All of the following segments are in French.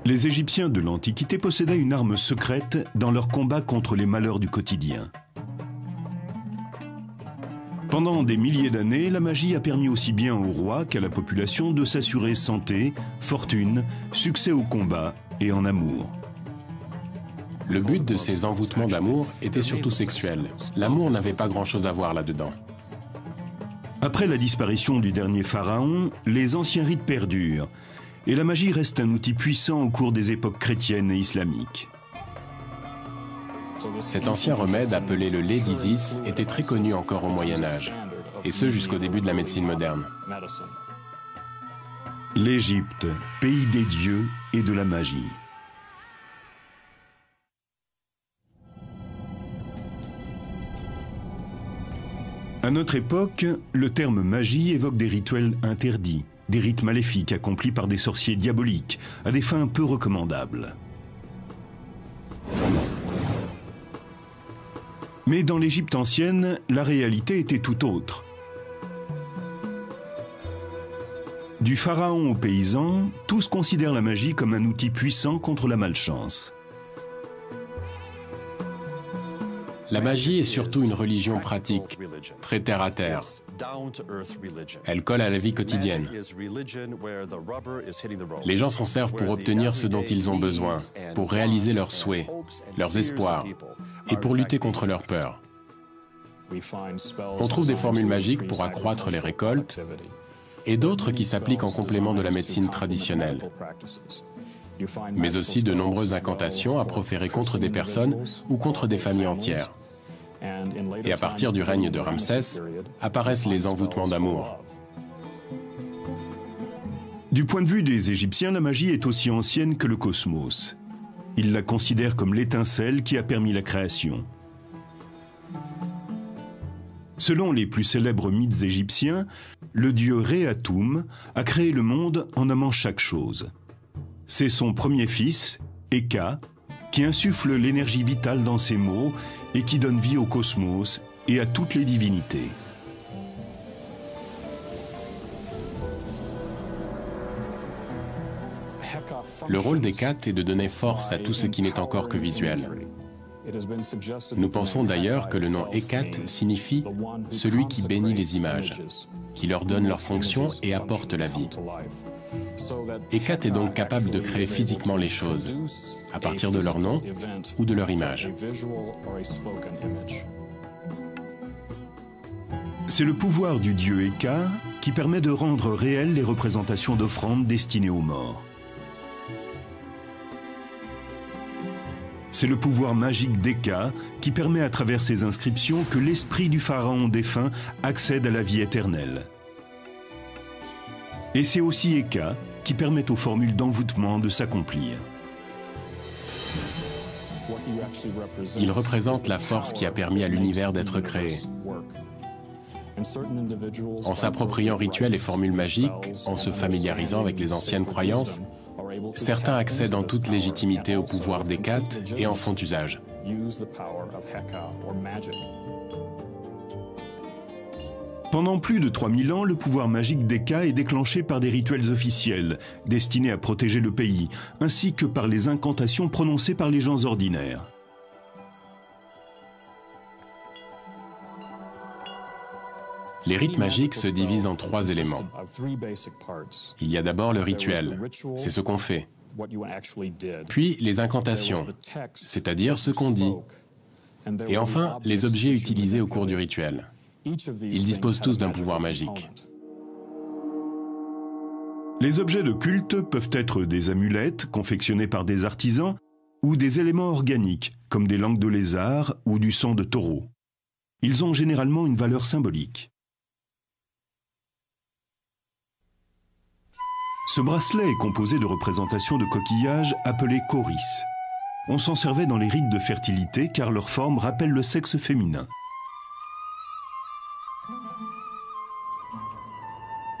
Les Égyptiens de l'Antiquité possédaient une arme secrète dans leur combat contre les malheurs du quotidien. Pendant des milliers d'années, la magie a permis aussi bien aux rois qu'à la population de s'assurer santé, fortune, succès au combat et en amour. Le but de ces envoûtements d'amour était surtout sexuel. L'amour n'avait pas grand-chose à voir là-dedans. Après la disparition du dernier pharaon, les anciens rites perdurent, et la magie reste un outil puissant au cours des époques chrétiennes et islamiques. Cet ancien remède appelé le lait d'Isis était très connu encore au Moyen-Âge, et ce jusqu'au début de la médecine moderne. L'Égypte, pays des dieux et de la magie. À notre époque, le terme magie évoque des rituels interdits, des rites maléfiques accomplis par des sorciers diaboliques, à des fins peu recommandables. Mais dans l'Égypte ancienne, la réalité était tout autre. Du pharaon aux paysans, tous considèrent la magie comme un outil puissant contre la malchance. La magie est surtout une religion pratique, très terre à terre. Elle colle à la vie quotidienne. Les gens s'en servent pour obtenir ce dont ils ont besoin, pour réaliser leurs souhaits, leurs espoirs, et pour lutter contre leurs peurs. On trouve des formules magiques pour accroître les récoltes, et d'autres qui s'appliquent en complément de la médecine traditionnelle. Mais aussi de nombreuses incantations à proférer contre des personnes ou contre des familles entières. Et à partir du règne de Ramsès, apparaissent les envoûtements d'amour. Du point de vue des Égyptiens, la magie est aussi ancienne que le cosmos. Ils la considèrent comme l'étincelle qui a permis la création. Selon les plus célèbres mythes égyptiens, le dieu Ré-Atoum a créé le monde en nommant chaque chose. C'est son premier fils, Eka, qui insuffle l'énergie vitale dans ses mots et qui donne vie au cosmos et à toutes les divinités. Le rôle d'Hécate est de donner force à tout ce qui n'est encore que visuel. Nous pensons d'ailleurs que le nom Hécate signifie « celui qui bénit les images », qui leur donne leur fonction et apporte la vie. Hécate est donc capable de créer physiquement les choses, à partir de leur nom ou de leur image. C'est le pouvoir du dieu Eka qui permet de rendre réelles les représentations d'offrandes destinées aux morts. C'est le pouvoir magique d'Eka qui permet à travers ces inscriptions que l'esprit du pharaon défunt accède à la vie éternelle. Et c'est aussi Eka qui permet aux formules d'envoûtement de s'accomplir. Il représente la force qui a permis à l'univers d'être créé. En s'appropriant rituels et formules magiques, en se familiarisant avec les anciennes croyances, certains accèdent en toute légitimité au pouvoir d'Hécate et en font usage. Pendant plus de 3000 ans, le pouvoir magique d'Eka est déclenché par des rituels officiels, destinés à protéger le pays, ainsi que par les incantations prononcées par les gens ordinaires. Les rites magiques se divisent en 3 éléments. Il y a d'abord le rituel, c'est ce qu'on fait. Puis les incantations, c'est-à-dire ce qu'on dit. Et enfin, les objets utilisés au cours du rituel. Ils disposent tous d'un pouvoir magique. Les objets de culte peuvent être des amulettes confectionnées par des artisans ou des éléments organiques, comme des langues de lézard ou du sang de taureau. Ils ont généralement une valeur symbolique. Ce bracelet est composé de représentations de coquillages appelées choris. On s'en servait dans les rites de fertilité car leur forme rappelle le sexe féminin.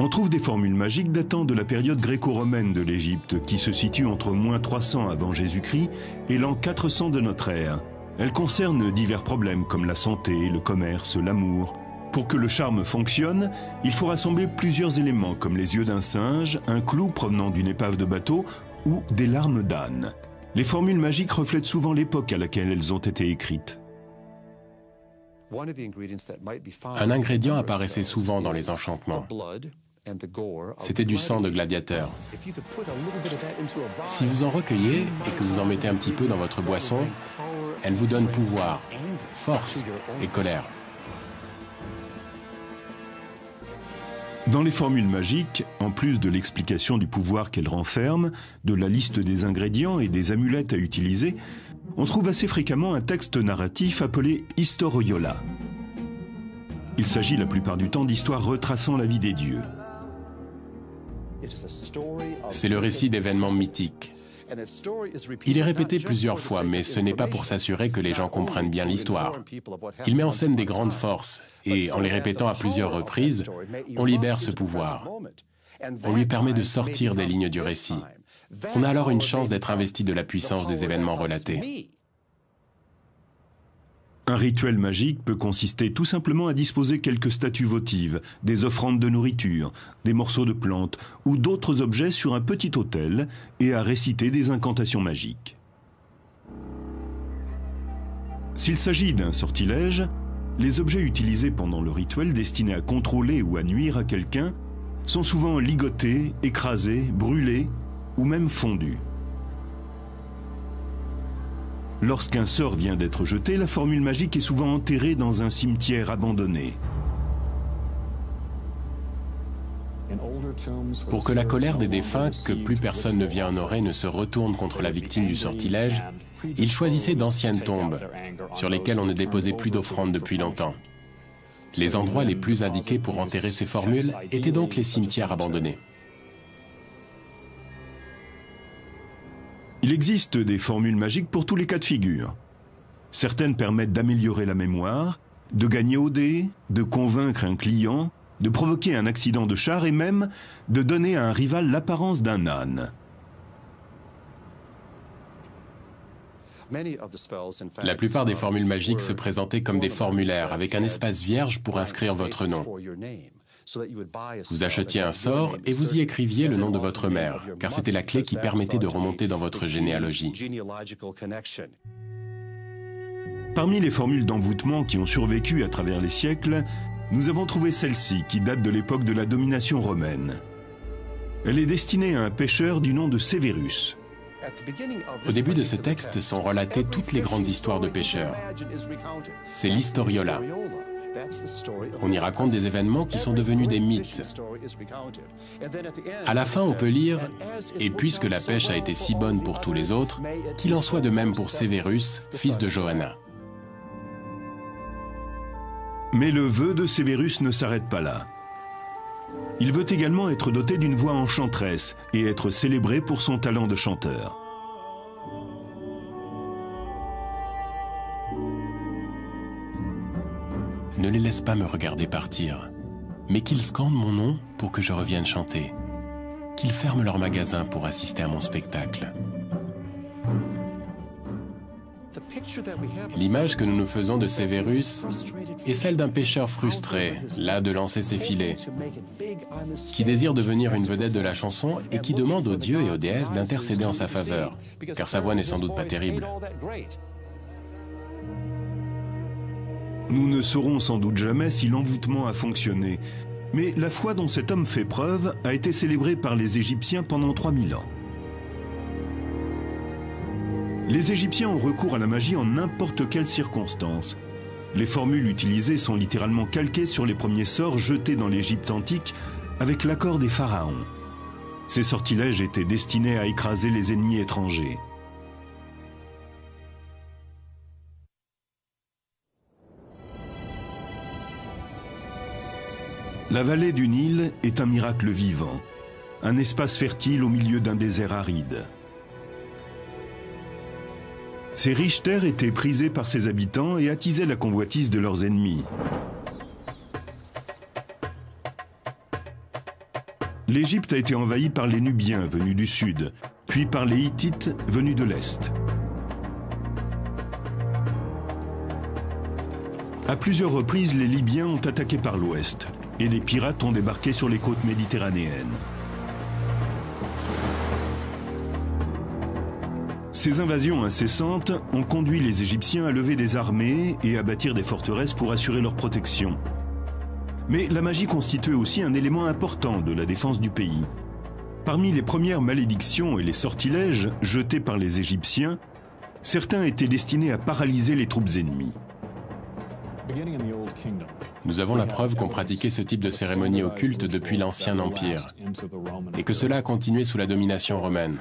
On trouve des formules magiques datant de la période gréco-romaine de l'Égypte, qui se situe entre -300 avant Jésus-Christ et l'an 400 de notre ère. Elles concernent divers problèmes comme la santé, le commerce, l'amour. Pour que le charme fonctionne, il faut rassembler plusieurs éléments comme les yeux d'un singe, un clou provenant d'une épave de bateau ou des larmes d'âne. Les formules magiques reflètent souvent l'époque à laquelle elles ont été écrites. Un ingrédient apparaissait souvent dans les enchantements. C'était du sang de gladiateur. Si vous en recueillez et que vous en mettez un petit peu dans votre boisson, elle vous donne pouvoir, force et colère. Dans les formules magiques, en plus de l'explication du pouvoir qu'elles renferment, de la liste des ingrédients et des amulettes à utiliser, on trouve assez fréquemment un texte narratif appelé Historiola. Il s'agit la plupart du temps d'histoires retraçant la vie des dieux. C'est le récit d'événements mythiques. Il est répété plusieurs fois, mais ce n'est pas pour s'assurer que les gens comprennent bien l'histoire. Il met en scène des grandes forces, et en les répétant à plusieurs reprises, on libère ce pouvoir. On lui permet de sortir des lignes du récit. On a alors une chance d'être investi de la puissance des événements relatés. Un rituel magique peut consister tout simplement à disposer quelques statues votives, des offrandes de nourriture, des morceaux de plantes ou d'autres objets sur un petit autel et à réciter des incantations magiques. S'il s'agit d'un sortilège, les objets utilisés pendant le rituel destinés à contrôler ou à nuire à quelqu'un sont souvent ligotés, écrasés, brûlés ou même fondus. Lorsqu'un sort vient d'être jeté, la formule magique est souvent enterrée dans un cimetière abandonné. Pour que la colère des défunts, que plus personne ne vient honorer, ne se retourne contre la victime du sortilège, ils choisissaient d'anciennes tombes, sur lesquelles on ne déposait plus d'offrandes depuis longtemps. Les endroits les plus indiqués pour enterrer ces formules étaient donc les cimetières abandonnés. Il existe des formules magiques pour tous les cas de figure. Certaines permettent d'améliorer la mémoire, de gagner au dé, de convaincre un client, de provoquer un accident de char et même de donner à un rival l'apparence d'un âne. La plupart des formules magiques se présentaient comme des formulaires avec un espace vierge pour inscrire votre nom. Vous achetiez un sort et vous y écriviez le nom de votre mère, car c'était la clé qui permettait de remonter dans votre généalogie. Parmi les formules d'envoûtement qui ont survécu à travers les siècles, nous avons trouvé celle-ci qui date de l'époque de la domination romaine. Elle est destinée à un pêcheur du nom de Sévérus. Au début de ce texte sont relatées toutes les grandes histoires de pêcheurs. C'est l'Historiola. On y raconte des événements qui sont devenus des mythes. À la fin, on peut lire « Et puisque la pêche a été si bonne pour tous les autres, qu'il en soit de même pour Sévérus, fils de Johanna. » Mais le vœu de Sévérus ne s'arrête pas là. Il veut également être doté d'une voix enchanteresse et être célébré pour son talent de chanteur. Ne les laisse pas me regarder partir, mais qu'ils scandent mon nom pour que je revienne chanter, qu'ils ferment leur magasin pour assister à mon spectacle. L'image que nous nous faisons de Sévérus est celle d'un pêcheur frustré, las de lancer ses filets, qui désire devenir une vedette de la chanson et qui demande aux dieux et aux déesses d'intercéder en sa faveur, car sa voix n'est sans doute pas terrible. Nous ne saurons sans doute jamais si l'envoûtement a fonctionné, mais la foi dont cet homme fait preuve a été célébrée par les Égyptiens pendant 3000 ans. Les Égyptiens ont recours à la magie en n'importe quelle circonstance. Les formules utilisées sont littéralement calquées sur les premiers sorts jetés dans l'Égypte antique avec l'accord des pharaons. Ces sortilèges étaient destinés à écraser les ennemis étrangers. La vallée du Nil est un miracle vivant, un espace fertile au milieu d'un désert aride. Ces riches terres étaient prisées par ses habitants et attisaient la convoitise de leurs ennemis. L'Égypte a été envahie par les Nubiens venus du sud, puis par les Hittites venus de l'est. À plusieurs reprises, les Libyens ont attaqué par l'ouest et des pirates ont débarqué sur les côtes méditerranéennes. Ces invasions incessantes ont conduit les Égyptiens à lever des armées et à bâtir des forteresses pour assurer leur protection. Mais la magie constituait aussi un élément important de la défense du pays. Parmi les premières malédictions et les sortilèges jetés par les Égyptiens, certains étaient destinés à paralyser les troupes ennemies. Nous avons la preuve qu'on pratiquait ce type de cérémonie occulte depuis l'Ancien Empire et que cela a continué sous la domination romaine.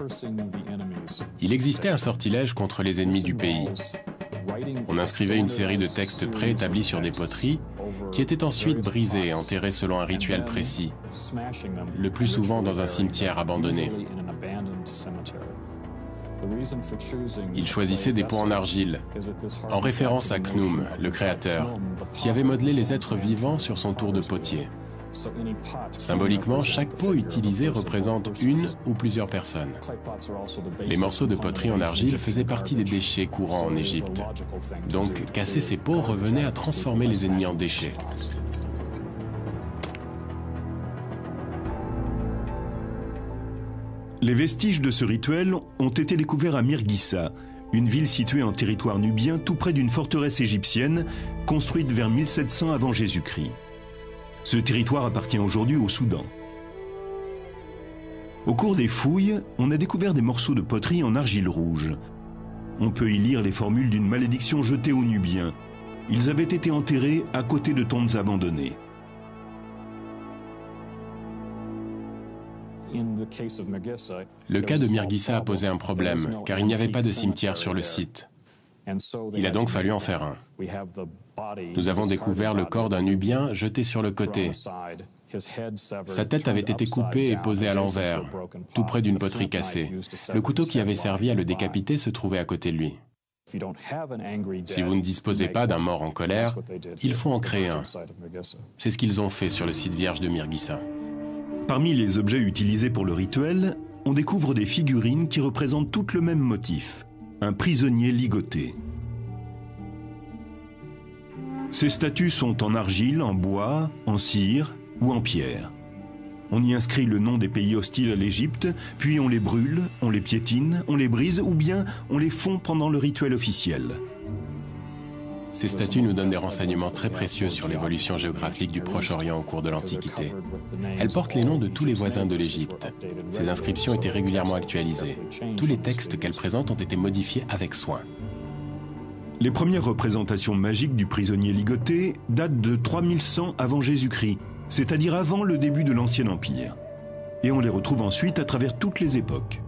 Il existait un sortilège contre les ennemis du pays. On inscrivait une série de textes préétablis sur des poteries qui étaient ensuite brisés et enterrés selon un rituel précis, le plus souvent dans un cimetière abandonné. Il choisissait des pots en argile, en référence à Khnum, le créateur, qui avait modelé les êtres vivants sur son tour de potier. Symboliquement, chaque pot utilisé représente une ou plusieurs personnes. Les morceaux de poterie en argile faisaient partie des déchets courants en Égypte. Donc, casser ces pots revenait à transformer les ennemis en déchets. Les vestiges de ce rituel ont été découverts à Mirghissa, une ville située en territoire nubien tout près d'une forteresse égyptienne construite vers 1700 avant Jésus-Christ. Ce territoire appartient aujourd'hui au Soudan. Au cours des fouilles, on a découvert des morceaux de poterie en argile rouge. On peut y lire les formules d'une malédiction jetée aux Nubiens. Ils avaient été enterrés à côté de tombes abandonnées. Le cas de Mirghissa a posé un problème, car il n'y avait pas de cimetière sur le site. Il a donc fallu en faire un. Nous avons découvert le corps d'un Nubien jeté sur le côté. Sa tête avait été coupée et posée à l'envers, tout près d'une poterie cassée. Le couteau qui avait servi à le décapiter se trouvait à côté de lui. Si vous ne disposez pas d'un mort en colère, il faut en créer un. C'est ce qu'ils ont fait sur le site vierge de Mirghissa. Parmi les objets utilisés pour le rituel, on découvre des figurines qui représentent toutes le même motif, un prisonnier ligoté. Ces statues sont en argile, en bois, en cire ou en pierre. On y inscrit le nom des pays hostiles à l'Égypte, puis on les brûle, on les piétine, on les brise ou bien on les fond pendant le rituel officiel. Ces statues nous donnent des renseignements très précieux sur l'évolution géographique du Proche-Orient au cours de l'Antiquité. Elles portent les noms de tous les voisins de l'Égypte. Ces inscriptions étaient régulièrement actualisées. Tous les textes qu'elles présentent ont été modifiés avec soin. Les premières représentations magiques du prisonnier ligoté datent de 3100 avant Jésus-Christ, c'est-à-dire avant le début de l'Ancien Empire. Et on les retrouve ensuite à travers toutes les époques.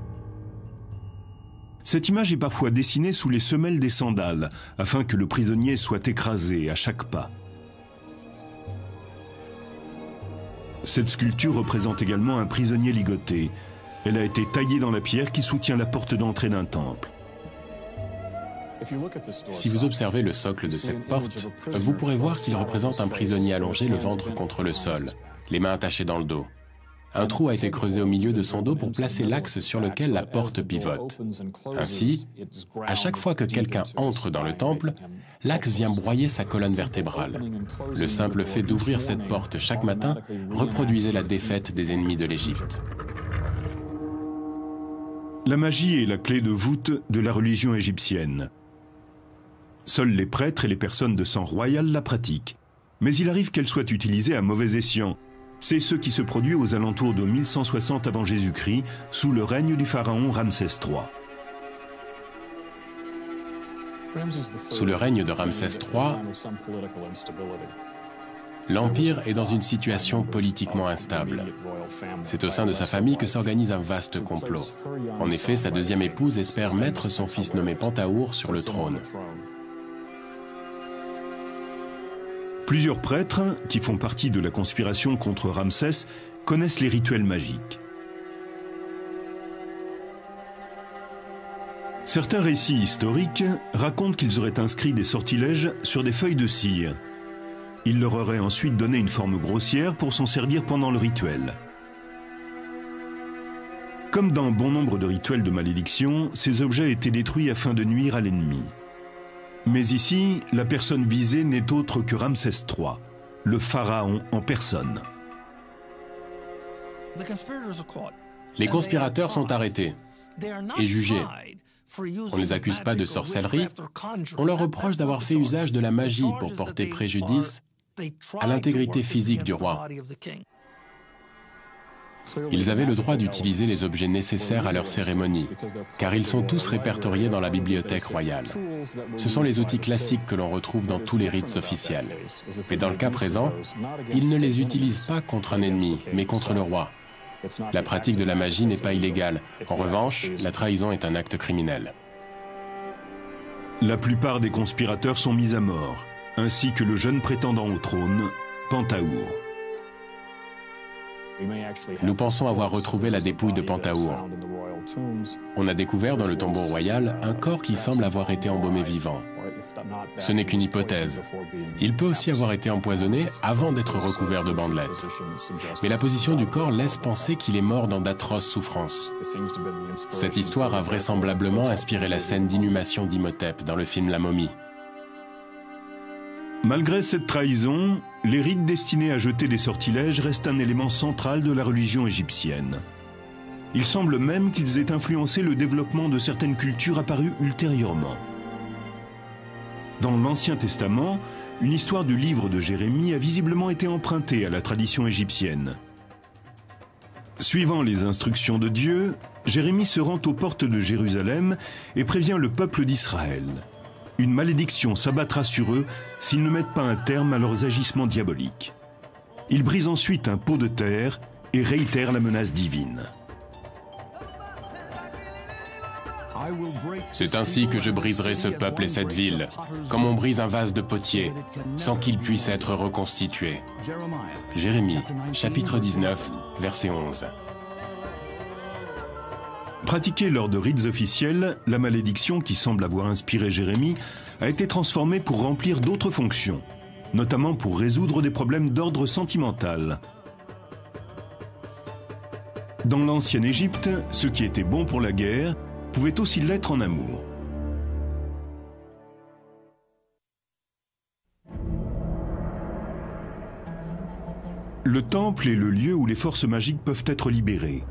Cette image est parfois dessinée sous les semelles des sandales, afin que le prisonnier soit écrasé à chaque pas. Cette sculpture représente également un prisonnier ligoté. Elle a été taillée dans la pierre qui soutient la porte d'entrée d'un temple. Si vous observez le socle de cette porte, vous pourrez voir qu'il représente un prisonnier allongé le ventre contre le sol, les mains attachées dans le dos. Un trou a été creusé au milieu de son dos pour placer l'axe sur lequel la porte pivote. Ainsi, à chaque fois que quelqu'un entre dans le temple, l'axe vient broyer sa colonne vertébrale. Le simple fait d'ouvrir cette porte chaque matin reproduisait la défaite des ennemis de l'Égypte. La magie est la clé de voûte de la religion égyptienne. Seuls les prêtres et les personnes de sang royal la pratiquent. Mais il arrive qu'elle soit utilisée à mauvais escient. C'est ce qui se produit aux alentours de 1160 avant Jésus-Christ, sous le règne du pharaon Ramsès III. Sous le règne de Ramsès III, l'Empire est dans une situation politiquement instable. C'est au sein de sa famille que s'organise un vaste complot. En effet, sa deuxième épouse espère mettre son fils nommé Pentahour sur le trône. Plusieurs prêtres, qui font partie de la conspiration contre Ramsès, connaissent les rituels magiques. Certains récits historiques racontent qu'ils auraient inscrit des sortilèges sur des feuilles de cire. Ils leur auraient ensuite donné une forme grossière pour s'en servir pendant le rituel. Comme dans bon nombre de rituels de malédiction, ces objets étaient détruits afin de nuire à l'ennemi. Mais ici, la personne visée n'est autre que Ramsès III, le pharaon en personne. Les conspirateurs sont arrêtés et jugés, On ne les accuse pas de sorcellerie, on leur reproche d'avoir fait usage de la magie pour porter préjudice à l'intégrité physique du roi. Ils avaient le droit d'utiliser les objets nécessaires à leur cérémonie, car ils sont tous répertoriés dans la bibliothèque royale. Ce sont les outils classiques que l'on retrouve dans tous les rites officiels. Mais dans le cas présent, ils ne les utilisent pas contre un ennemi, mais contre le roi. La pratique de la magie n'est pas illégale. En revanche, la trahison est un acte criminel. La plupart des conspirateurs sont mis à mort, ainsi que le jeune prétendant au trône, Pantaour. Nous pensons avoir retrouvé la dépouille de Pantaour. On a découvert dans le tombeau royal un corps qui semble avoir été embaumé vivant. Ce n'est qu'une hypothèse. Il peut aussi avoir été empoisonné avant d'être recouvert de bandelettes. Mais la position du corps laisse penser qu'il est mort dans d'atroces souffrances. Cette histoire a vraisemblablement inspiré la scène d'inhumation d'Imhotep dans le film La Momie. Malgré cette trahison, les rites destinés à jeter des sortilèges restent un élément central de la religion égyptienne. Il semble même qu'ils aient influencé le développement de certaines cultures apparues ultérieurement. Dans l'Ancien Testament, une histoire du livre de Jérémie a visiblement été empruntée à la tradition égyptienne. Suivant les instructions de Dieu, Jérémie se rend aux portes de Jérusalem et prévient le peuple d'Israël. Une malédiction s'abattra sur eux s'ils ne mettent pas un terme à leurs agissements diaboliques. Il brise ensuite un pot de terre et réitère la menace divine. C'est ainsi que je briserai ce peuple et cette ville, comme on brise un vase de potier, sans qu'il puisse être reconstitué. Jérémie, chapitre 19, verset 11. Pratiquée lors de rites officiels, la malédiction qui semble avoir inspiré Jérémie a été transformée pour remplir d'autres fonctions, notamment pour résoudre des problèmes d'ordre sentimental. Dans l'ancienne Égypte, ce qui était bon pour la guerre pouvait aussi l'être en amour. Le temple est le lieu où les forces magiques peuvent être libérées.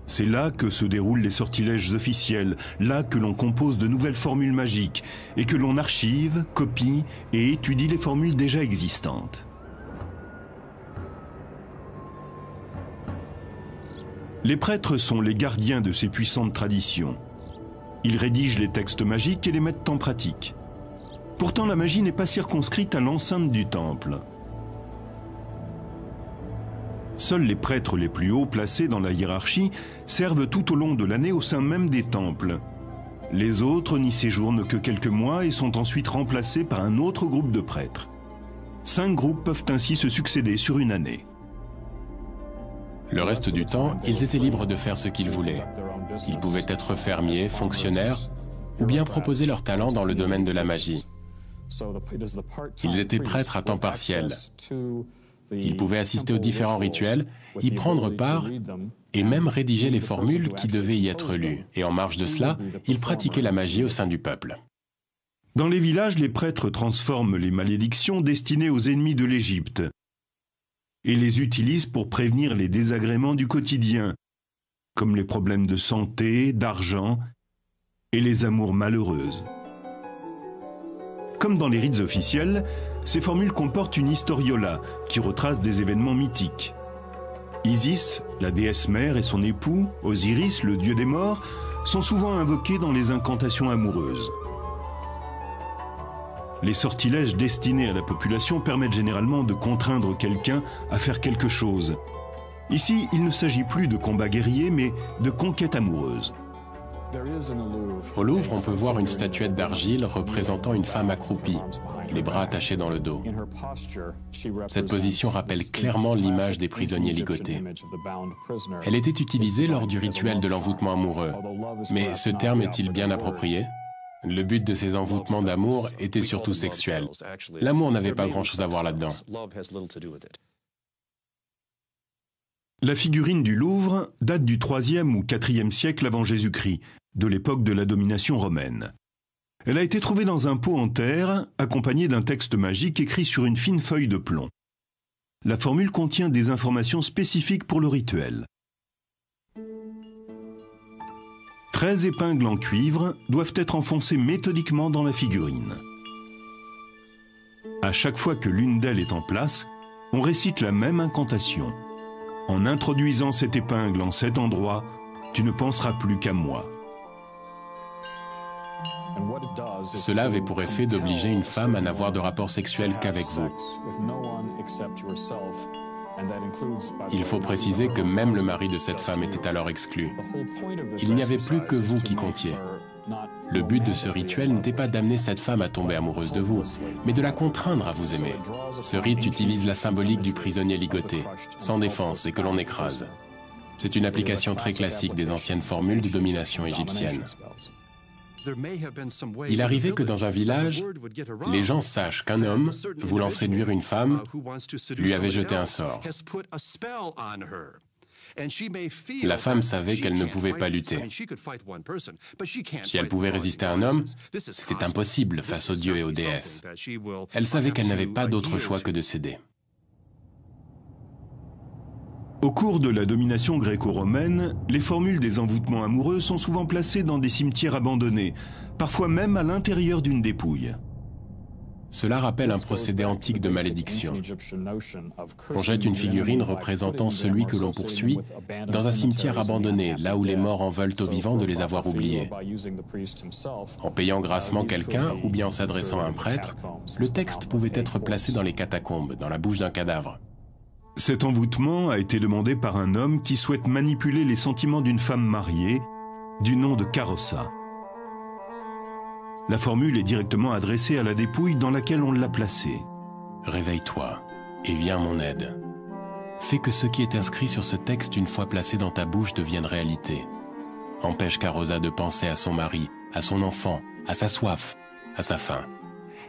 C'est là que se déroulent les sortilèges officiels, là que l'on compose de nouvelles formules magiques et que l'on archive, copie et étudie les formules déjà existantes. Les prêtres sont les gardiens de ces puissantes traditions. Ils rédigent les textes magiques et les mettent en pratique. Pourtant, la magie n'est pas circonscrite à l'enceinte du temple. Seuls les prêtres les plus hauts placés dans la hiérarchie servent tout au long de l'année au sein même des temples. Les autres n'y séjournent que quelques mois et sont ensuite remplacés par un autre groupe de prêtres. 5 groupes peuvent ainsi se succéder sur une année. Le reste du temps, ils étaient libres de faire ce qu'ils voulaient. Ils pouvaient être fermiers, fonctionnaires, ou bien proposer leur talent dans le domaine de la magie. Ils étaient prêtres à temps partiel. Ils pouvaient assister aux différents rituels, y prendre part et même rédiger les formules qui devaient y être lues. Et en marge de cela, ils pratiquaient la magie au sein du peuple. Dans les villages, les prêtres transforment les malédictions destinées aux ennemis de l'Égypte et les utilisent pour prévenir les désagréments du quotidien, comme les problèmes de santé, d'argent et les amours malheureuses. Comme dans les rites officiels, ces formules comportent une historiola qui retrace des événements mythiques. Isis, la déesse mère, et son époux, Osiris, le dieu des morts, sont souvent invoqués dans les incantations amoureuses. Les sortilèges destinés à la population permettent généralement de contraindre quelqu'un à faire quelque chose. Ici, il ne s'agit plus de combat guerrier, mais de conquête amoureuse. Au Louvre, on peut voir une statuette d'argile représentant une femme accroupie, les bras attachés dans le dos. Cette position rappelle clairement l'image des prisonniers ligotés. Elle était utilisée lors du rituel de l'envoûtement amoureux. Mais ce terme est-il bien approprié ? Le but de ces envoûtements d'amour était surtout sexuel. L'amour n'avait pas grand-chose à voir là-dedans. La figurine du Louvre date du IIIe ou IVe siècle avant Jésus-Christ, de l'époque de la domination romaine. Elle a été trouvée dans un pot en terre, accompagnée d'un texte magique écrit sur une fine feuille de plomb. La formule contient des informations spécifiques pour le rituel. 13 épingles en cuivre doivent être enfoncées méthodiquement dans la figurine. À chaque fois que l'une d'elles est en place, on récite la même incantation. En introduisant cette épingle en cet endroit, tu ne penseras plus qu'à moi. Cela avait pour effet d'obliger une femme à n'avoir de rapport sexuel qu'avec vous. Il faut préciser que même le mari de cette femme était alors exclu. Il n'y avait plus que vous qui comptiez. Le but de ce rituel n'était pas d'amener cette femme à tomber amoureuse de vous, mais de la contraindre à vous aimer. Ce rite utilise la symbolique du prisonnier ligoté, sans défense et que l'on écrase. C'est une application très classique des anciennes formules de domination égyptienne. Il arrivait que dans un village, les gens sachent qu'un homme, voulant séduire une femme, lui avait jeté un sort. La femme savait qu'elle ne pouvait pas lutter. Si elle pouvait résister à un homme, c'était impossible face aux dieux et aux déesses. Elle savait qu'elle n'avait pas d'autre choix que de céder. Au cours de la domination gréco-romaine, les formules des envoûtements amoureux sont souvent placées dans des cimetières abandonnés, parfois même à l'intérieur d'une dépouille. Cela rappelle un procédé antique de malédiction. On jette une figurine représentant celui que l'on poursuit dans un cimetière abandonné, là où les morts en veulent aux vivants de les avoir oubliés. En payant grassement quelqu'un ou bien en s'adressant à un prêtre, le texte pouvait être placé dans les catacombes, dans la bouche d'un cadavre. Cet envoûtement a été demandé par un homme qui souhaite manipuler les sentiments d'une femme mariée, du nom de Karossa. La formule est directement adressée à la dépouille dans laquelle on l'a placée. Réveille-toi et viens à mon aide. Fais que ce qui est inscrit sur ce texte une fois placé dans ta bouche devienne réalité. Empêche Karossa de penser à son mari, à son enfant, à sa soif, à sa faim.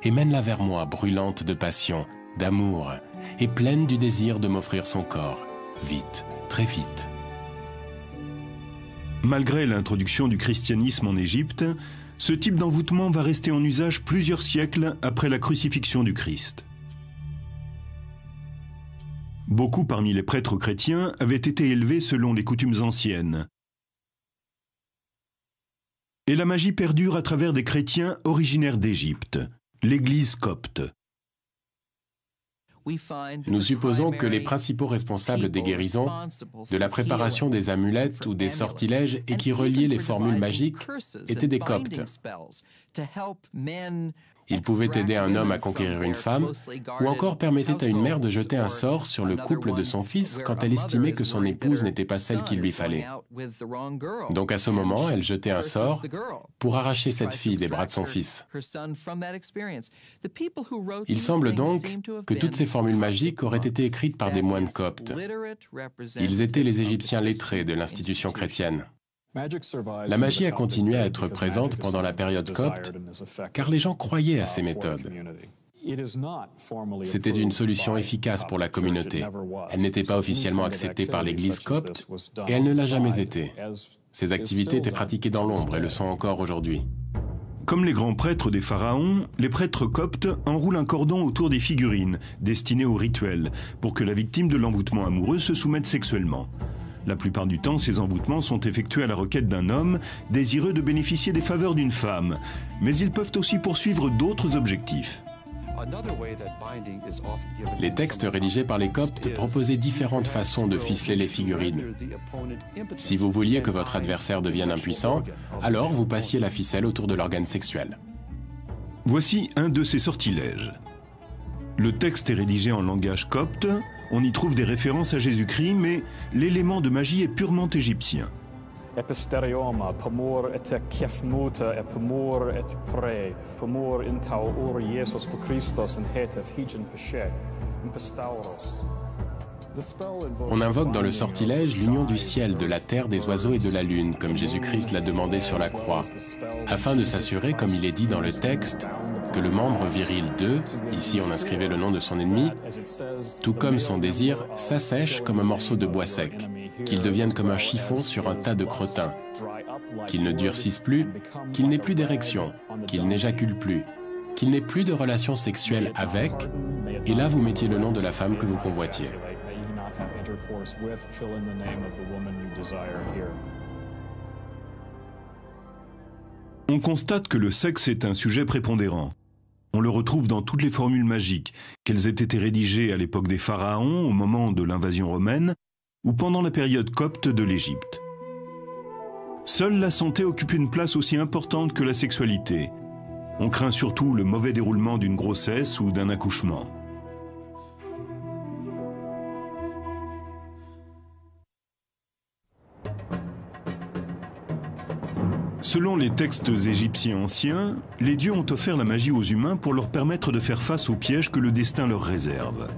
Et mène-la vers moi, brûlante de passion, d'amour, et pleine du désir de m'offrir son corps. Vite, très vite. Malgré l'introduction du christianisme en Égypte, ce type d'envoûtement va rester en usage plusieurs siècles après la crucifixion du Christ. Beaucoup parmi les prêtres chrétiens avaient été élevés selon les coutumes anciennes. Et la magie perdure à travers des chrétiens originaires d'Égypte, l'Église copte. Nous supposons que les principaux responsables des guérisons, de la préparation des amulettes ou des sortilèges et qui reliaient les formules magiques étaient des coptes. Ils pouvaient aider un homme à conquérir une femme, ou encore permettaient à une mère de jeter un sort sur le couple de son fils quand elle estimait que son épouse n'était pas celle qu'il lui fallait. Donc à ce moment, elle jetait un sort pour arracher cette fille des bras de son fils. Il semble donc que toutes ces formules magiques auraient été écrites par des moines coptes. Ils étaient les Égyptiens lettrés de l'institution chrétienne. La magie a continué à être présente pendant la période copte, car les gens croyaient à ces méthodes. C'était une solution efficace pour la communauté. Elle n'était pas officiellement acceptée par l'Église copte, et elle ne l'a jamais été. Ces activités étaient pratiquées dans l'ombre et le sont encore aujourd'hui. Comme les grands prêtres des pharaons, les prêtres coptes enroulent un cordon autour des figurines, destinées au rituel, pour que la victime de l'envoûtement amoureux se soumette sexuellement. La plupart du temps, ces envoûtements sont effectués à la requête d'un homme désireux de bénéficier des faveurs d'une femme, mais ils peuvent aussi poursuivre d'autres objectifs. Les textes rédigés par les coptes proposaient différentes façons de ficeler les figurines. Si vous vouliez que votre adversaire devienne impuissant, alors vous passiez la ficelle autour de l'organe sexuel. Voici un de ces sortilèges. Le texte est rédigé en langage copte, on y trouve des références à Jésus-Christ, mais l'élément de magie est purement égyptien. On invoque dans le sortilège l'union du ciel, de la terre, des oiseaux et de la lune, comme Jésus-Christ l'a demandé sur la croix, afin de s'assurer, comme il est dit dans le texte, que le membre viril d'eux, ici on inscrivait le nom de son ennemi, tout comme son désir, s'assèche comme un morceau de bois sec, qu'il devienne comme un chiffon sur un tas de crottins, qu'il ne durcisse plus, qu'il n'ait plus d'érection, qu'il n'éjacule plus, qu'il n'ait plus de relations sexuelles avec, et là vous mettiez le nom de la femme que vous convoitiez. On constate que le sexe est un sujet prépondérant. On le retrouve dans toutes les formules magiques, qu'elles aient été rédigées à l'époque des pharaons, au moment de l'invasion romaine, ou pendant la période copte de l'Égypte. Seule la santé occupe une place aussi importante que la sexualité. On craint surtout le mauvais déroulement d'une grossesse ou d'un accouchement. Selon les textes égyptiens anciens, les dieux ont offert la magie aux humains pour leur permettre de faire face aux pièges que le destin leur réserve.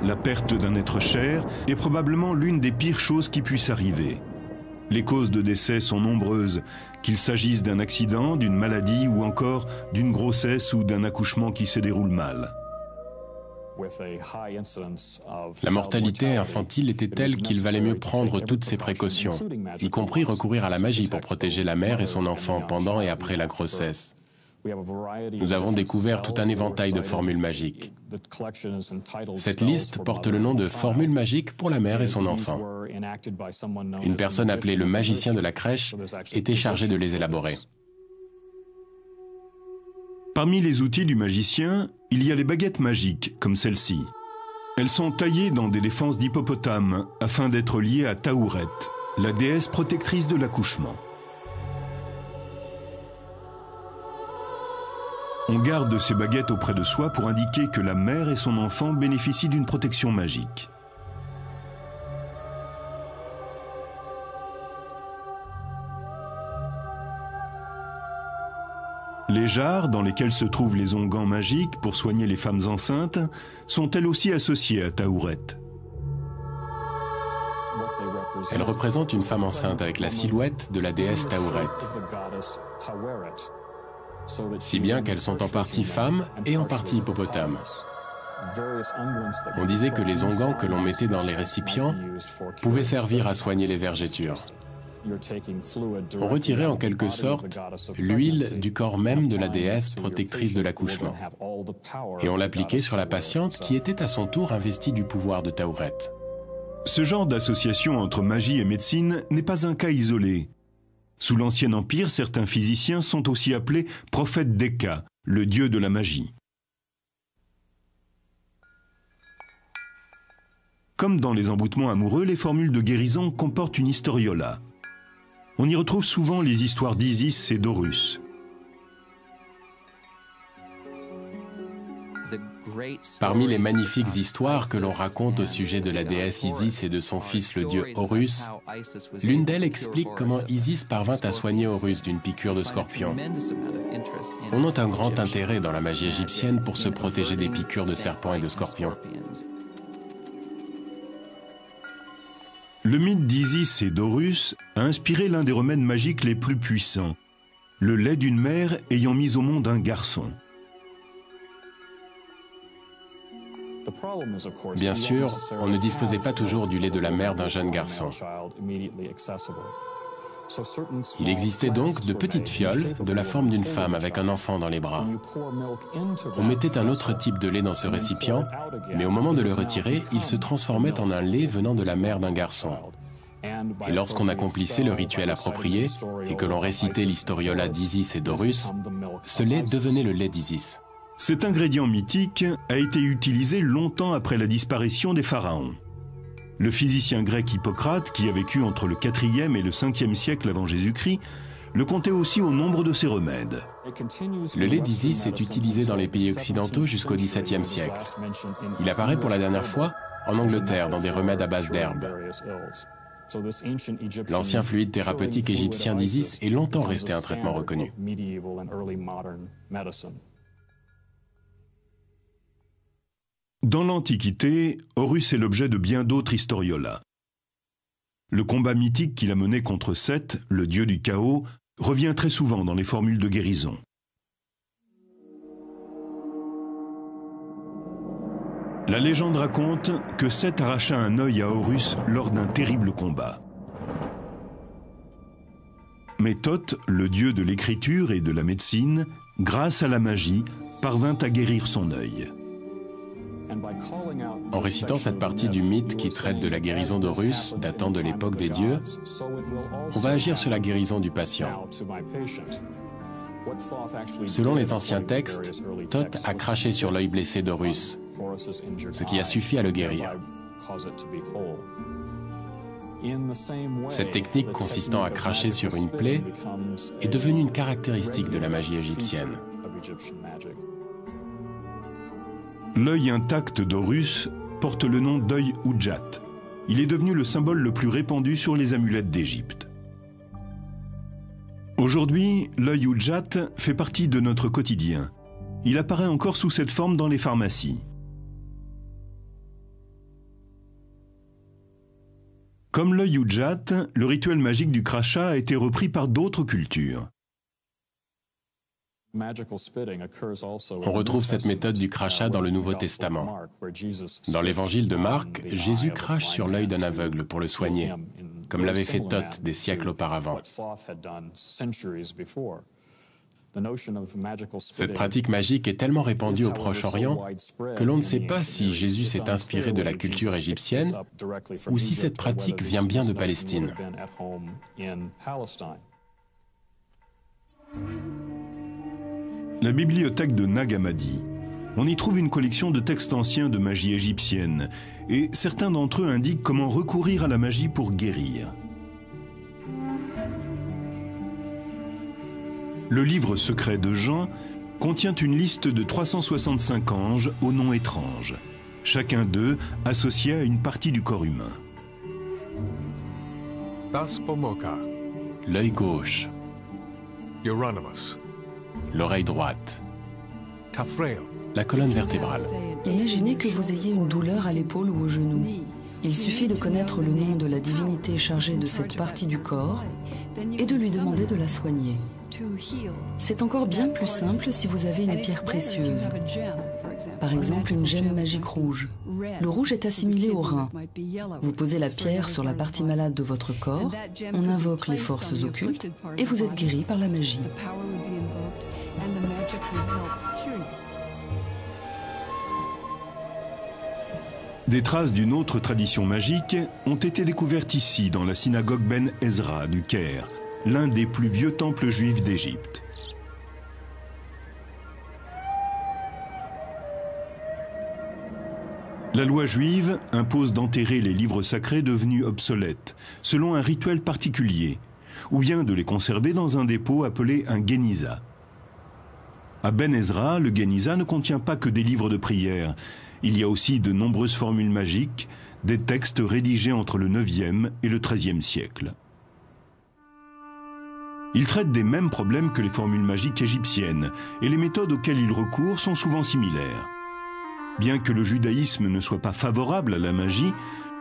La perte d'un être cher est probablement l'une des pires choses qui puissent arriver. Les causes de décès sont nombreuses, qu'il s'agisse d'un accident, d'une maladie ou encore d'une grossesse ou d'un accouchement qui se déroule mal. La mortalité infantile était telle qu'il valait mieux prendre toutes ces précautions, y compris recourir à la magie pour protéger la mère et son enfant pendant et après la grossesse. Nous avons découvert tout un éventail de formules magiques. Cette liste porte le nom de formules magiques pour la mère et son enfant. Une personne appelée le magicien de la crèche était chargée de les élaborer. Parmi les outils du magicien, il y a les baguettes magiques, comme celle-ci. Elles sont taillées dans des défenses d'hippopotame afin d'être liées à Taouret, la déesse protectrice de l'accouchement. On garde ces baguettes auprès de soi pour indiquer que la mère et son enfant bénéficient d'une protection magique. Les jarres, dans lesquelles se trouvent les onguents magiques pour soigner les femmes enceintes, sont elles aussi associées à Taouret. Elle représente une femme enceinte avec la silhouette de la déesse Taouret. Si bien qu'elles sont en partie femmes et en partie hippopotames. On disait que les onguents que l'on mettait dans les récipients pouvaient servir à soigner les vergetures. On retirait en quelque sorte l'huile du corps même de la déesse protectrice de l'accouchement. Et on l'appliquait sur la patiente qui était à son tour investie du pouvoir de Taouret. Ce genre d'association entre magie et médecine n'est pas un cas isolé. Sous l'Ancien Empire, certains physiciens sont aussi appelés prophètes d'Eka, le dieu de la magie. Comme dans les emboutements amoureux, les formules de guérison comportent une historiola. On y retrouve souvent les histoires d'Isis et d'Horus. Parmi les magnifiques histoires que l'on raconte au sujet de la déesse Isis et de son fils le dieu Horus, l'une d'elles explique comment Isis parvint à soigner Horus d'une piqûre de scorpion. On note un grand intérêt dans la magie égyptienne pour se protéger des piqûres de serpents et de scorpions. Le mythe d'Isis et d'Horus a inspiré l'un des remèdes magiques les plus puissants, le lait d'une mère ayant mis au monde un garçon. Bien sûr, on ne disposait pas toujours du lait de la mère d'un jeune garçon. Il existait donc de petites fioles de la forme d'une femme avec un enfant dans les bras. On mettait un autre type de lait dans ce récipient, mais au moment de le retirer, il se transformait en un lait venant de la mère d'un garçon. Et lorsqu'on accomplissait le rituel approprié et que l'on récitait l'historiola d'Isis et d'Horus, ce lait devenait le lait d'Isis. Cet ingrédient mythique a été utilisé longtemps après la disparition des pharaons. Le physicien grec Hippocrate, qui a vécu entre le 4e et le 5e siècle avant Jésus-Christ, le comptait aussi au nombre de ses remèdes. Le lait d'Isis est utilisé dans les pays occidentaux jusqu'au XVIIe siècle. Il apparaît pour la dernière fois en Angleterre dans des remèdes à base d'herbes. L'ancien fluide thérapeutique égyptien d'Isis est longtemps resté un traitement reconnu. Dans l'Antiquité, Horus est l'objet de bien d'autres historiolas. Le combat mythique qu'il a mené contre Seth, le dieu du chaos, revient très souvent dans les formules de guérison. La légende raconte que Seth arracha un œil à Horus lors d'un terrible combat. Mais Thoth, le dieu de l'écriture et de la médecine, grâce à la magie, parvint à guérir son œil. En récitant cette partie du mythe qui traite de la guérison d'Horus, datant de l'époque des dieux, on va agir sur la guérison du patient. Selon les anciens textes, Thoth a craché sur l'œil blessé d'Horus, ce qui a suffi à le guérir. Cette technique consistant à cracher sur une plaie est devenue une caractéristique de la magie égyptienne. L'œil intact d'Horus porte le nom d'œil Udjat. Il est devenu le symbole le plus répandu sur les amulettes d'Égypte. Aujourd'hui, l'œil Udjat fait partie de notre quotidien. Il apparaît encore sous cette forme dans les pharmacies. Comme l'œil Udjat, le rituel magique du crachat a été repris par d'autres cultures. On retrouve cette méthode du crachat dans le Nouveau Testament. Dans l'évangile de Marc, Jésus crache sur l'œil d'un aveugle pour le soigner, comme l'avait fait Thoth des siècles auparavant. Cette pratique magique est tellement répandue au Proche-Orient que l'on ne sait pas si Jésus s'est inspiré de la culture égyptienne ou si cette pratique vient bien de Palestine. La bibliothèque de Nag Hammadi. On y trouve une collection de textes anciens de magie égyptienne, et certains d'entre eux indiquent comment recourir à la magie pour guérir. Le livre secret de Jean contient une liste de 365 anges aux noms étranges, chacun d'eux associé à une partie du corps humain. L'œil gauche, Euronymous, l'oreille droite, la colonne vertébrale. Imaginez que vous ayez une douleur à l'épaule ou au genou. Il suffit de connaître le nom de la divinité chargée de cette partie du corps et de lui demander de la soigner. C'est encore bien plus simple si vous avez une pierre précieuse. Par exemple, une gemme magique rouge. Le rouge est assimilé au rein. Vous posez la pierre sur la partie malade de votre corps, on invoque les forces occultes et vous êtes guéri par la magie. Des traces d'une autre tradition magique ont été découvertes ici, dans la synagogue Ben Ezra du Caire, l'un des plus vieux temples juifs d'Égypte. La loi juive impose d'enterrer les livres sacrés devenus obsolètes, selon un rituel particulier, ou bien de les conserver dans un dépôt appelé un Géniza. À Ben Ezra, le Géniza ne contient pas que des livres de prière. Il y a aussi de nombreuses formules magiques, des textes rédigés entre le 9e et le 13e siècle. Il traite des mêmes problèmes que les formules magiques égyptiennes, et les méthodes auxquelles il recourt sont souvent similaires. Bien que le judaïsme ne soit pas favorable à la magie,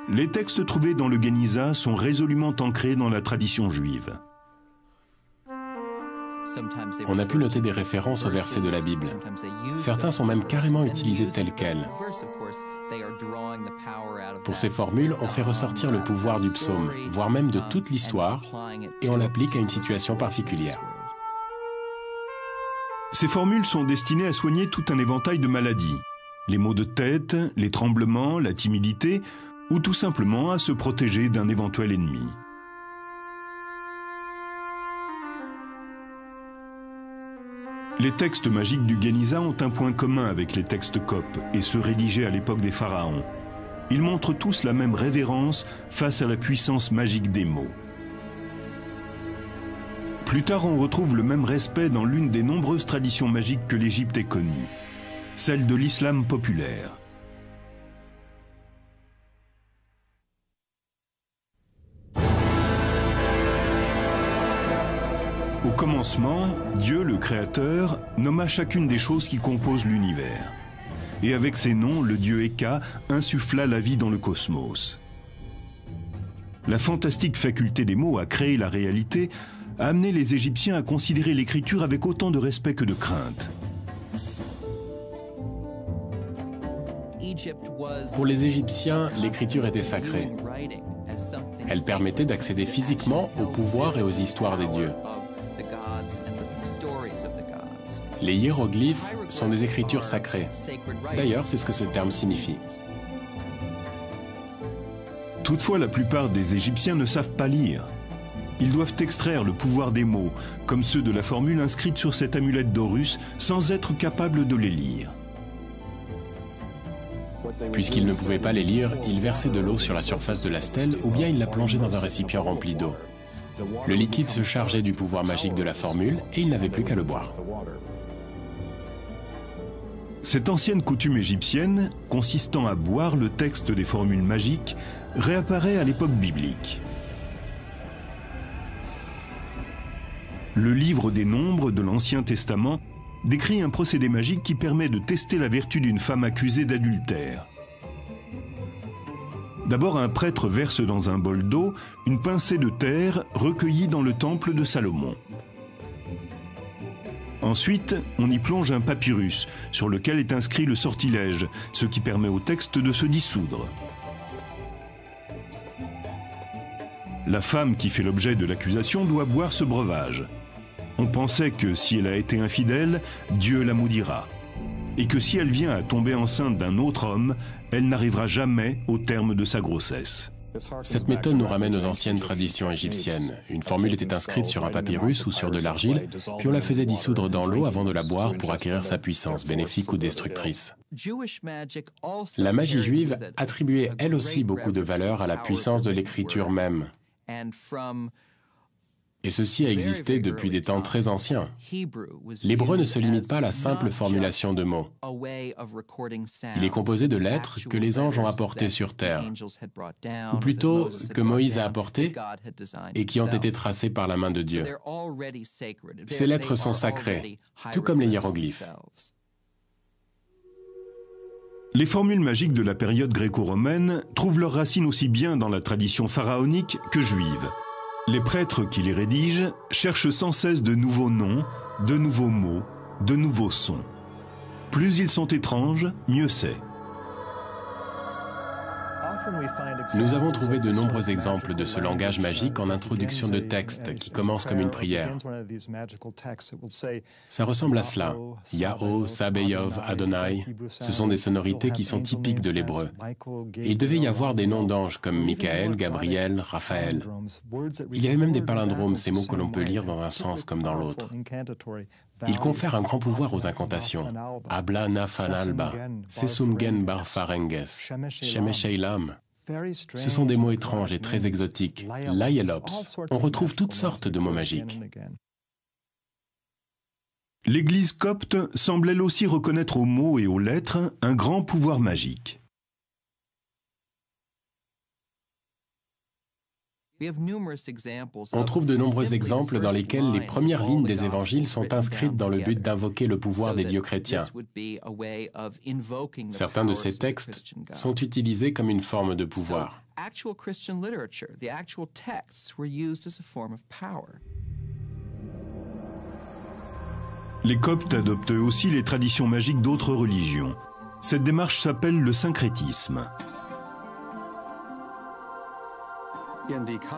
les textes trouvés dans le Géniza sont résolument ancrés dans la tradition juive. On a pu noter des références aux versets de la Bible. Certains sont même carrément utilisés tels quels. Pour ces formules, on fait ressortir le pouvoir du psaume, voire même de toute l'histoire, et on l'applique à une situation particulière. Ces formules sont destinées à soigner tout un éventail de maladies. Les maux de tête, les tremblements, la timidité, ou tout simplement à se protéger d'un éventuel ennemi. Les textes magiques du Géniza ont un point commun avec les textes coptes et ceux rédigés à l'époque des pharaons. Ils montrent tous la même révérence face à la puissance magique des mots. Plus tard, on retrouve le même respect dans l'une des nombreuses traditions magiques que l'Égypte ait connues, celle de l'islam populaire. Au commencement, Dieu, le Créateur, nomma chacune des choses qui composent l'univers. Et avec ces noms, le dieu Eka insuffla la vie dans le cosmos. La fantastique faculté des mots à créer la réalité a amené les Égyptiens à considérer l'écriture avec autant de respect que de crainte. Pour les Égyptiens, l'écriture était sacrée. Elle permettait d'accéder physiquement au pouvoir et aux histoires des dieux. Les hiéroglyphes sont des écritures sacrées. D'ailleurs, c'est ce que ce terme signifie. Toutefois, la plupart des Égyptiens ne savent pas lire. Ils doivent extraire le pouvoir des mots, comme ceux de la formule inscrite sur cette amulette d'Horus, sans être capables de les lire. Puisqu'ils ne pouvaient pas les lire, ils versaient de l'eau sur la surface de la stèle ou bien ils la plongeaient dans un récipient rempli d'eau. Le liquide se chargeait du pouvoir magique de la formule et ils n'avaient plus qu'à le boire. Cette ancienne coutume égyptienne, consistant à boire le texte des formules magiques, réapparaît à l'époque biblique. Le livre des Nombres de l'Ancien Testament décrit un procédé magique qui permet de tester la vertu d'une femme accusée d'adultère. D'abord, un prêtre verse dans un bol d'eau une pincée de terre recueillie dans le temple de Salomon. Ensuite, on y plonge un papyrus sur lequel est inscrit le sortilège, ce qui permet au texte de se dissoudre. La femme qui fait l'objet de l'accusation doit boire ce breuvage. On pensait que si elle a été infidèle, Dieu la maudira. Et que si elle vient à tomber enceinte d'un autre homme, elle n'arrivera jamais au terme de sa grossesse. Cette méthode nous ramène aux anciennes traditions égyptiennes. Une formule était inscrite sur un papyrus ou sur de l'argile, puis on la faisait dissoudre dans l'eau avant de la boire pour acquérir sa puissance, bénéfique ou destructrice. La magie juive attribuait elle aussi beaucoup de valeur à la puissance de l'écriture même. Et ceci a existé depuis des temps très anciens. L'hébreu ne se limite pas à la simple formulation de mots. Il est composé de lettres que les anges ont apportées sur terre, ou plutôt que Moïse a apportées et qui ont été tracées par la main de Dieu. Ces lettres sont sacrées, tout comme les hiéroglyphes. Les formules magiques de la période gréco-romaine trouvent leurs racines aussi bien dans la tradition pharaonique que juive. Les prêtres qui les rédigent cherchent sans cesse de nouveaux noms, de nouveaux mots, de nouveaux sons. Plus ils sont étranges, mieux c'est. Nous avons trouvé de nombreux exemples de ce langage magique en introduction de textes qui commencent comme une prière. Ça ressemble à cela. Yahoo, Sabeyov, Adonai, ce sont des sonorités qui sont typiques de l'hébreu. Et il devait y avoir des noms d'anges comme Michael, Gabriel, Raphaël. Il y avait même des palindromes, ces mots que l'on peut lire dans un sens comme dans l'autre. Il confère un grand pouvoir aux incantations. Abla Nafan Alba, Sesumgen Barfarenges, Shemesheilam. Ce sont des mots étranges et très exotiques. Laïelops. On retrouve toutes sortes de mots magiques. L'Église copte semble elle aussi reconnaître aux mots et aux lettres un grand pouvoir magique. On trouve de nombreux exemples dans lesquels les premières lignes des évangiles sont inscrites dans le but d'invoquer le pouvoir des dieux chrétiens. Certains de ces textes sont utilisés comme une forme de pouvoir. Les Coptes adoptent aussi les traditions magiques d'autres religions. Cette démarche s'appelle le syncrétisme.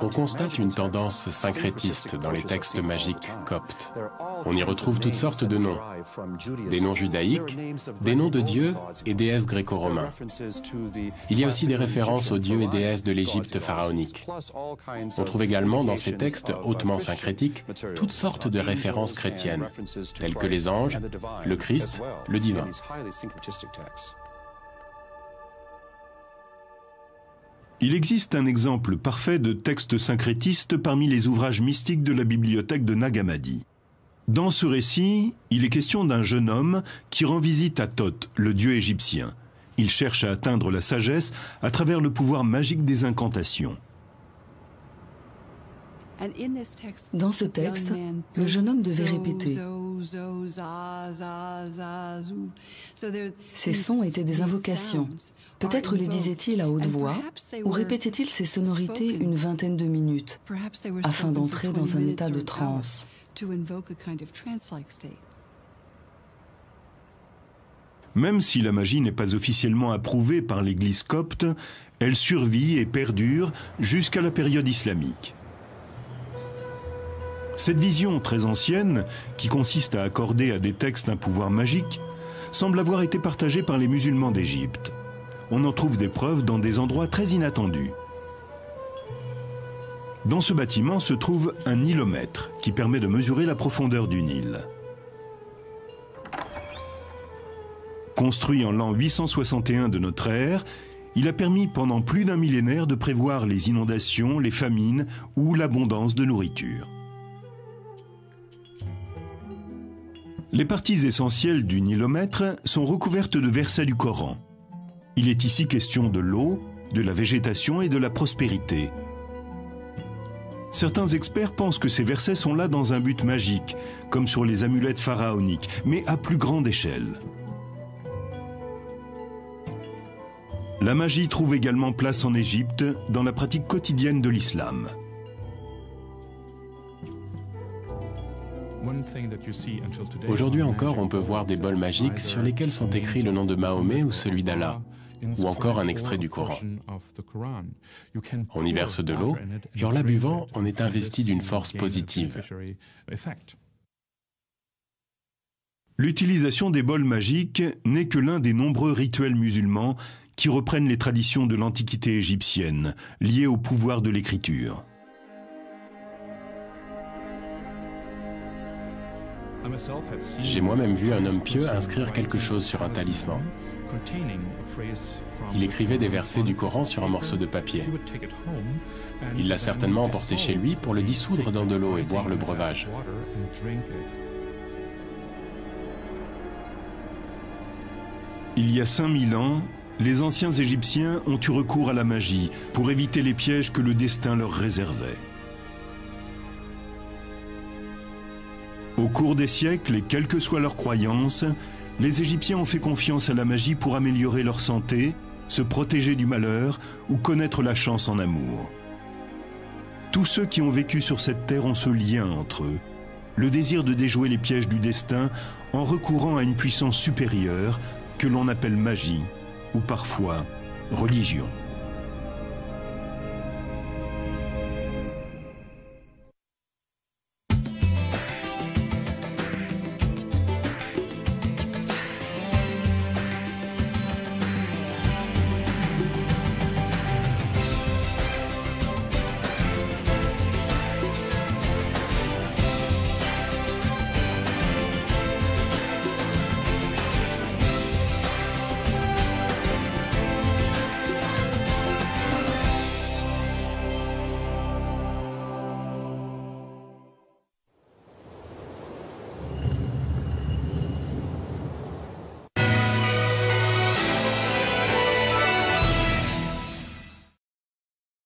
On constate une tendance syncrétiste dans les textes magiques coptes. On y retrouve toutes sortes de noms. Des noms judaïques, des noms de dieux et déesses gréco-romains. Il y a aussi des références aux dieux et déesses de l'Égypte pharaonique. On trouve également dans ces textes hautement syncrétiques toutes sortes de références chrétiennes, telles que les anges, le Christ, le divin. Il existe un exemple parfait de texte syncrétiste parmi les ouvrages mystiques de la bibliothèque de Nag Hammadi. Dans ce récit, il est question d'un jeune homme qui rend visite à Thoth, le dieu égyptien. Il cherche à atteindre la sagesse à travers le pouvoir magique des incantations. Dans ce texte, le jeune homme devait répéter. Ces sons étaient des invocations. Peut-être les disait-il à haute voix, ou répétait-il ces sonorités une vingtaine de minutes, afin d'entrer dans un état de transe. Même si la magie n'est pas officiellement approuvée par l'Église copte, elle survit et perdure jusqu'à la période islamique. Cette vision très ancienne, qui consiste à accorder à des textes un pouvoir magique, semble avoir été partagée par les musulmans d'Égypte. On en trouve des preuves dans des endroits très inattendus. Dans ce bâtiment se trouve un nilomètre qui permet de mesurer la profondeur du Nil. Construit en l'an 861 de notre ère, il a permis pendant plus d'un millénaire de prévoir les inondations, les famines ou l'abondance de nourriture. Les parties essentielles du nilomètre sont recouvertes de versets du Coran. Il est ici question de l'eau, de la végétation et de la prospérité. Certains experts pensent que ces versets sont là dans un but magique, comme sur les amulettes pharaoniques, mais à plus grande échelle. La magie trouve également place en Égypte dans la pratique quotidienne de l'islam. Aujourd'hui encore, on peut voir des bols magiques sur lesquels sont écrits le nom de Mahomet ou celui d'Allah, ou encore un extrait du Coran. On y verse de l'eau, et en la buvant, on est investi d'une force positive. L'utilisation des bols magiques n'est que l'un des nombreux rituels musulmans qui reprennent les traditions de l'Antiquité égyptienne, liées au pouvoir de l'écriture. J'ai moi-même vu un homme pieux inscrire quelque chose sur un talisman. Il écrivait des versets du Coran sur un morceau de papier. Il l'a certainement emporté chez lui pour le dissoudre dans de l'eau et boire le breuvage. Il y a 5000 ans, les anciens Égyptiens ont eu recours à la magie pour éviter les pièges que le destin leur réservait. Au cours des siècles, et quelles que soient leurs croyances, les Égyptiens ont fait confiance à la magie pour améliorer leur santé, se protéger du malheur ou connaître la chance en amour. Tous ceux qui ont vécu sur cette terre ont ce lien entre eux, le désir de déjouer les pièges du destin en recourant à une puissance supérieure que l'on appelle magie ou parfois religion.